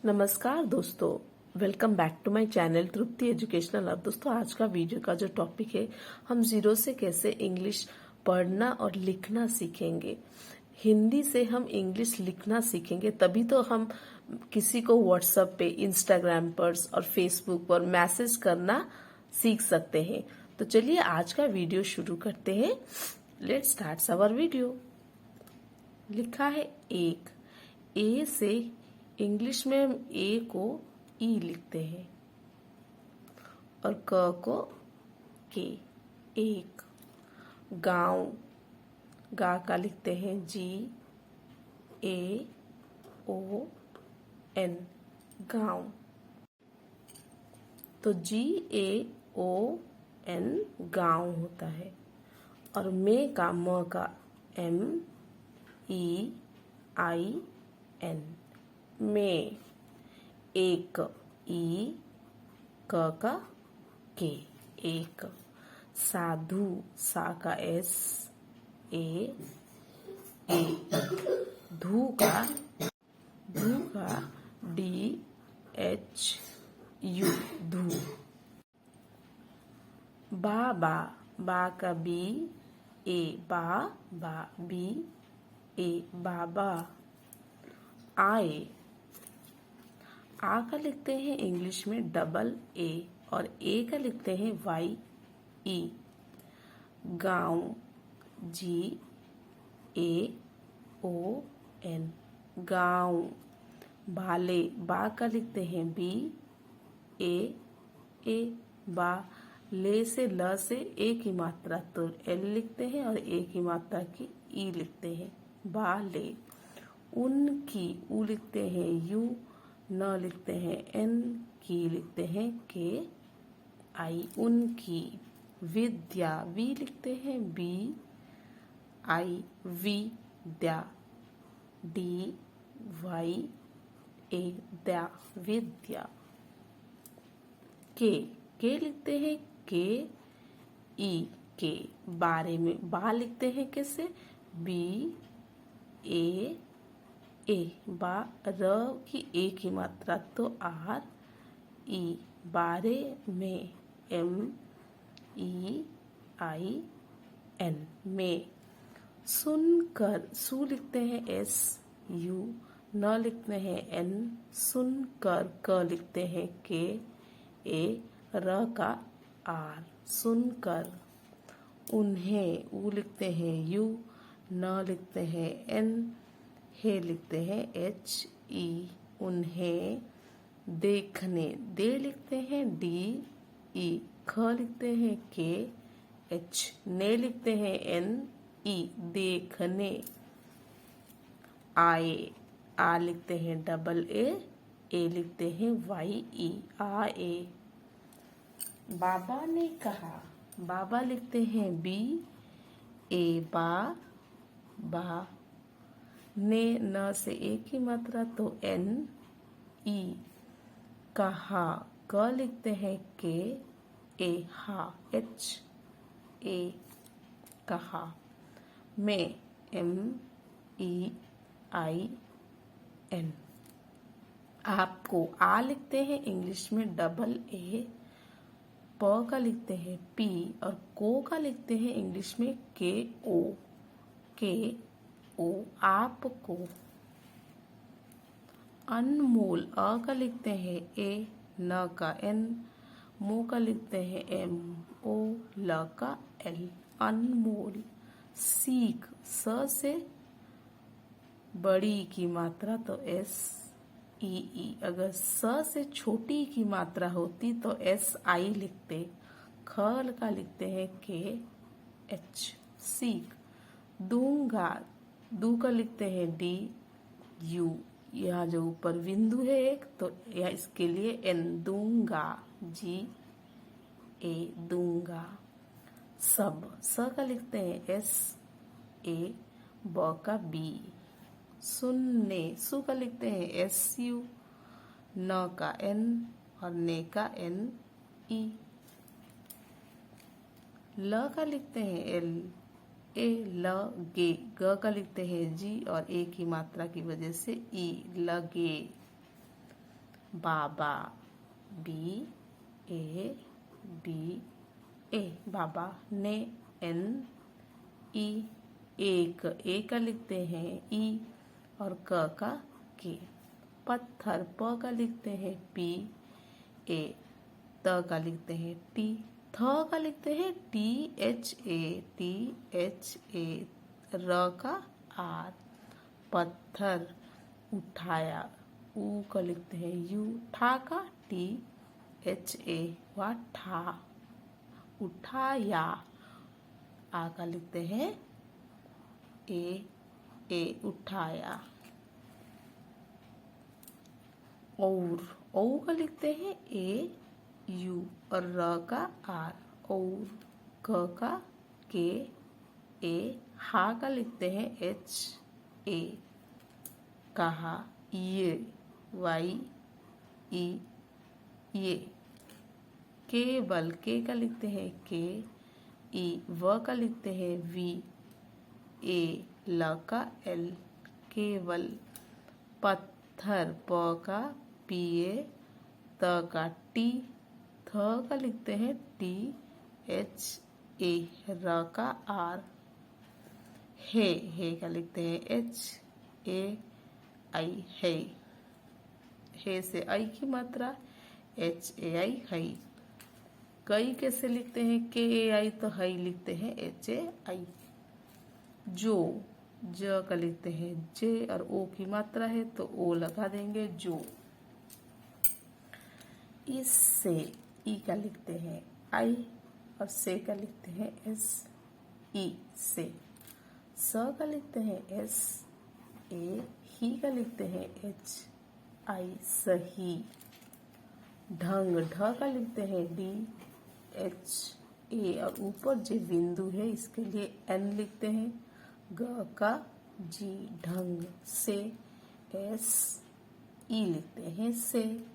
नमस्कार दोस्तों, welcome back to my channel Tripti educational hub. दोस्तों, आज का वीडियो का जो टॉपिक है, हम जीरो से कैसे इंग्लिश पढ़ना और लिखना सीखेंगे। हिंदी से हम इंग्लिश लिखना सीखेंगे तभी तो हम किसी को व्हाट्सएप पे, इंस्टाग्राम पर और फेसबुक पर मैसेज करना सीख सकते हैं। तो चलिए आज का वीडियो शुरू करते हैं। Let's start our video. लिखा है एक, ए से इंग्लिश में हम ए को ई लिखते हैं और क को के। एक। गांव, गा का लिखते हैं जी ए ओ एन, गांव। तो जी ए ओ एन गांव होता है। और मे का, म का, एम ई आई एन, में। एक, ई, क का के, एक। साधु, सा का एस ए ए। धू का डी एच यू, धू। बाबा, बा का बी ए, बा बी ए, बाबा। आए, आ का लिखते हैं इंग्लिश में डबल ए और ए का लिखते हैं वाई ई। गांव, जी ए ओ एन, गांव। बाले, बा का लिखते हैं बी ए, बा। ले से ल से ए की मात्रा तो एल लिखते हैं और ए की मात्रा की ई लिखते हैं, बाले। उनकी, उ लिखते हैं यू, न लिखते हैं एन, की लिखते हैं के आई, उनकी। विद्या, वी लिखते हैं बी आई, वी, द्या, डी वाई ए, द्या, विद्या। के लिखते हैं के ई, के। बारे में, बा लिखते हैं कैसे, बी ए, बा। र की ए की मात्रा तो आर ई, बारे में, एम ई आई एन, में। सुनकर, सु लिखते हैं एस यू, न लिखते हैं एन, सुनकर। क लिखते हैं के ए, र का आर, सुनकर। उन्हें, उ लिखते हैं यू, न लिखते हैं एन, हे लिखते हैं एच ई, उन्हें। देखने, दे लिखते हैं डी ई, ख लिखते हैं के एच, ने लिखते हैं एन ई, देखने। आए, आ लिखते हैं डबल ए लिखते हैं वाई ई, आए। बाबा ने कहा, बाबा लिखते हैं बी ए, बा। ने, न से ए की मात्रा तो एन ई, कहा। क लिखते हैं के ए, हा, एच ए, कहा। में, एम ई आई एन। आपको, आ लिखते हैं इंग्लिश में डबल ए, प का लिखते हैं पी और को का लिखते हैं इंग्लिश में के ओ, आपको। अनमोल, अ का लिखते हैं ए, न का एन, मो का लिखते हैं एम ओ, ल का एल, अनमोल। सीख, स से बड़ी की मात्रा तो एस ई, अगर स से छोटी की मात्रा होती तो एस आई लिखते। ख का लिखते हैं के एच, सीख। दूंगा, दू का लिखते हैं डी यू, यहाँ जो ऊपर बिंदु है एक तो यह इसके लिए एन, दूंगा, जी ए, दूंगा। सब, स का लिखते हैं एस ए, ब का बी। सुनने, सु का लिखते हैं एस यू, न का एन और ने का एन ई। ल का लिखते हैं एल ए, ल गे, ग का लिखते हैं जी और ए की मात्रा की वजह से ई, लगे। बाबा, BABA बाबा। ने, NE, एक, ए का लिखते हैं ई और क का के। पत्थर, प का लिखते हैं PA, त का लिखते हैं टी, थ का लिखते हैं THA, र का R। पत्थर, उठाया, ऊ का लिखते हैं यू, ठा का THA व ठा, उठाया। आ का लिखते हैं ए, उठाया। और, औ का लिखते हैं AU और र का R, और। क का KA, हा का लिखते हैं HA, कहा, ये, YE, ये। केवल, के का लिखते हैं KE, व का लिखते हैं VA, ल का L, केवल। पत्थर, प का PA, त का T, थ का लिखते हैं THA, र का R। हे का लिखते हैं HAI, हे से आई की मात्रा HAI, हई। कई कैसे लिखते हैं KAI, तो हई लिखते हैं HAI। जो, ज का लिखते हैं J और O की मात्रा है तो O लगा देंगे जो। इससे, ई का लिखते हैं I और से का लिखते हैं SE, से। स का लिखते हैं SA, ही का लिखते हैं HI, सही। ढंग, ढ का लिखते हैं DHA और ऊपर जो बिंदु है इसके लिए N लिखते हैं। ग का G, ढंग से, SE लिखते हैं से।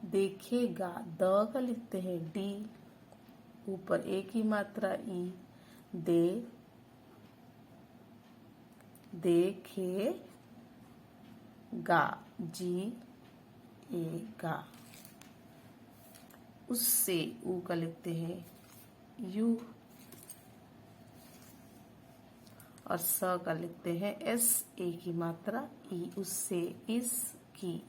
देखेगा, द का लिखते हैं D, ऊपर ए की मात्रा E, देखेगा, GA, गा। उससे, ऊ का लिखते हैं U और स का लिखते हैं SA की मात्रा E, उससे, इसकी।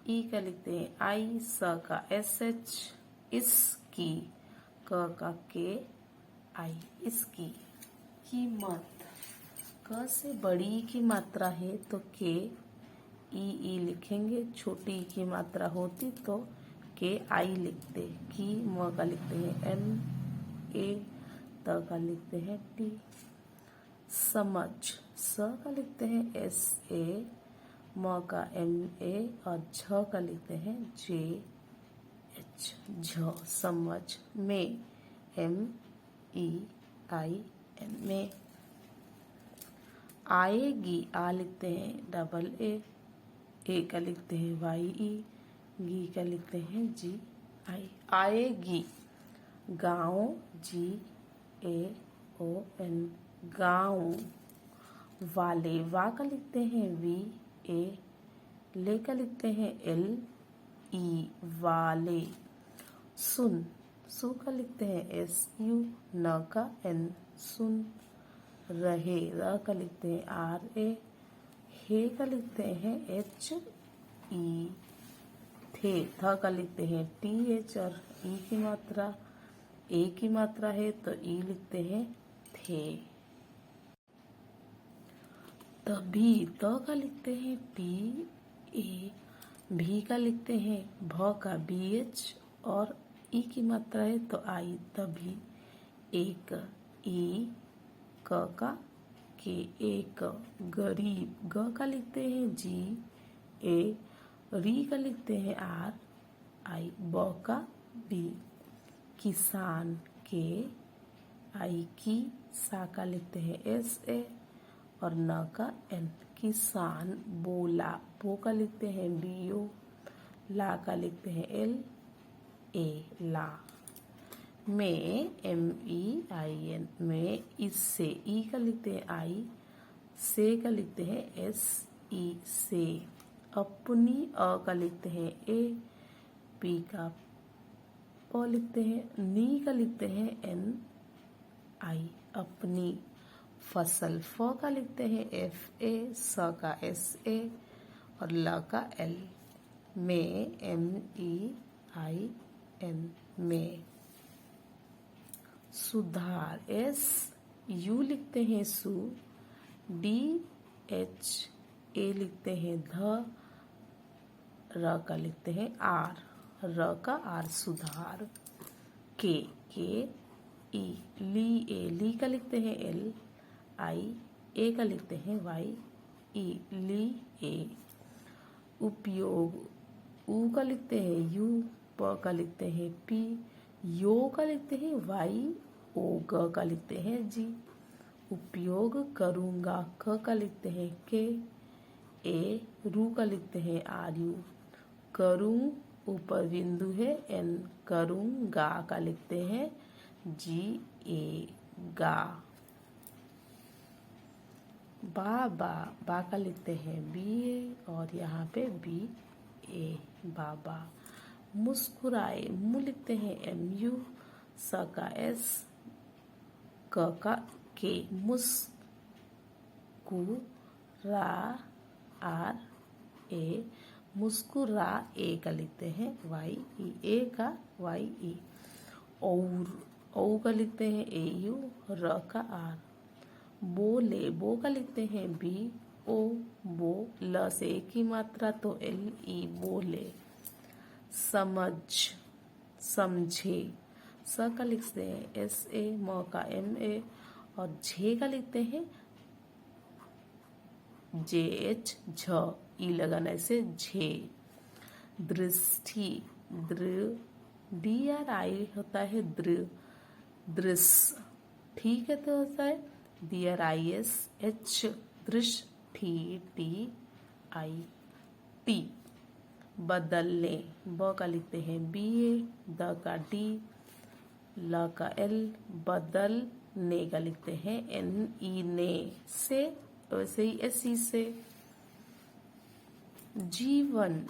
ई का लिखते हैं I, स का SH, इसकी। क का KI, इसकी। कीमत, क से बड़ी की मात्रा है तो KE लिखेंगे, छोटी की मात्रा होती तो KI लिखते। की, म का लिखते हैं MA, त का लिखते हैं T। समझ, स का लिखते हैं SA, म का MA और झ का लिखते हैं JH, झ। समझ में, MEIN, में। आएगी, आ लिखते हैं AA, ए का लिखते हैं YE, गी का लिखते हैं GI, आएगी। गाँव, GAON, गाँव। वाले, वा का लिखते हैं VA, ले का लिखते हैं LE, वाले। सुन, सु का लिखते हैं SU, न का N, सुन। रहे, र का लिखते हैं RA, हे का लिखते हैं HE, थे, थ का लिखते हैं TH और ई की मात्रा ए की मात्रा है तो ई लिखते हैं थे। तभी, त का लिखते हैं TA, भी का लिखते हैं भ का BH और ई की मात्रा है तो आई, तभी। एक, ई, क का के, एक। गरीब, ग का लिखते हैं GA, री का लिखते हैं RI, ब का B। किसान, KI, की, सा का लिखते हैं SA और न का N, किसान। बोला, बो का लिखते हैं BO, ला का लिखते हैं LA, ला। में, MEIN, में। इससे, ई का लिखते हैं I, से का लिखते हैं SE, से। अपनी, अ का लिखते हैं ए, पी का प लिखते हैं, नी का लिखते हैं एन आई, अपनी। फसल, फ का लिखते हैं एफ ए, स का एस ए और ल का एल। में, एम ई आई एन, में। सुधार, एस यू लिखते हैं सु, डी एच ए लिखते हैं ध, र का लिखते हैं आर, र का आर, सुधार। के ई, ली ए, ली का लिखते हैं एल आई, ए का लिखते हैं वाई ई, ली ए। उपयोग, ऊ का लिखते हैं यू, प का लिखते हैं पी, यो का लिखते हैं वाई ओ, ग का लिखते हैं जी। उपयोग करूँगा, क का लिखते हैं के, ए, रू का लिखते हैं आर यू। करूँ, ऊपर बिंदु है एन, करूँगा का लिखते हैं जी ए, गा। बाबा, बा का लिखते हैं बी ए और यहाँ पे बी ए, बाबा। मुस्कुराए, मु लिखते हैं एम यू, स का एस, क का के, मुस्कुरा आर ए, मुस्कुरा ए का लिखते हैं वाई ई, ए का वाई ई। और, ओ का लिखते हैं ए यू, र का आर। बोले, बो का लिखते हैं बी ओ, बो, ल से एक ही मात्रा तो एल ई, बोले। समझ, समझे, स का लिखते हैं एस ए, म का एम ए और झे का लिखते हैं जे एच, झ, ई लगाने से झे। दृष्टि, डी आर आई होता है दृ, दृश्य, ठीक है तो होता है D R I S H, दृष्टि, टी आई टी। बदलने, ब का लिखते हैं बी ए, द का डी, ल का एल, बदल ने का लिखते हैं एन ई, ने से, वैसे ही एस ई से। जीवन,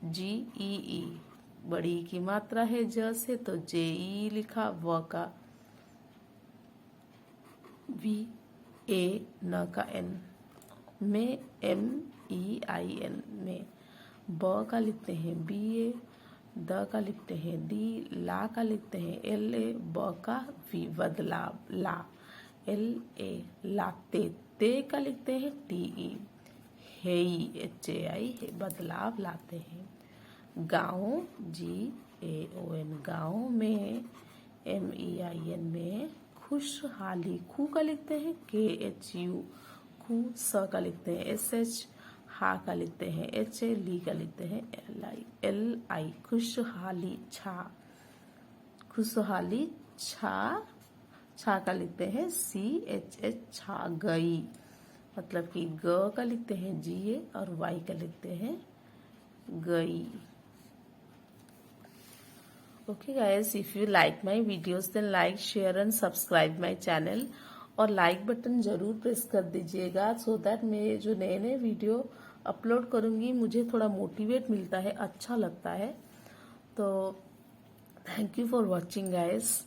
जी ई ई, बड़ी की मात्रा है ज से तो जे ई लिखा, व का वी ए, न का एन, में एम ई आई एन, में। ब का लिखते हैं बी ए, द का लिखते हैं डी, ला का लिखते हैं एल ए, ब का वी, बदलाव, ला, एल ए, लाते। ते का लिखते हैं T E, hey H A आई, बदलाव लाते हैं। गाँव, जी ए ओ एन, गाँव में, एम ई आई एन, में। खुशहाली, खू का लिखते हैं के एच यू, खू, स का लिखते हैं एस एच, हा का लिखते हैं एच ए, ली का लिखते हैं एल आई, खुशहाली, छा, खुशहाली, छा, छा का लिखते हैं सी एच एच, छा गई, मतलब कि ग का लिखते हैं जी ए और वाई का लिखते हैं गई। Okay guys, if you like my videos then like, share and subscribe my channel और लाइक बटन ज़रूर प्रेस कर दीजिएगा सो दैट मैं जो नए नए वीडियो अपलोड करूँगी मुझे थोड़ा मोटिवेट मिलता है, अच्छा लगता है। तो thank you for watching guys.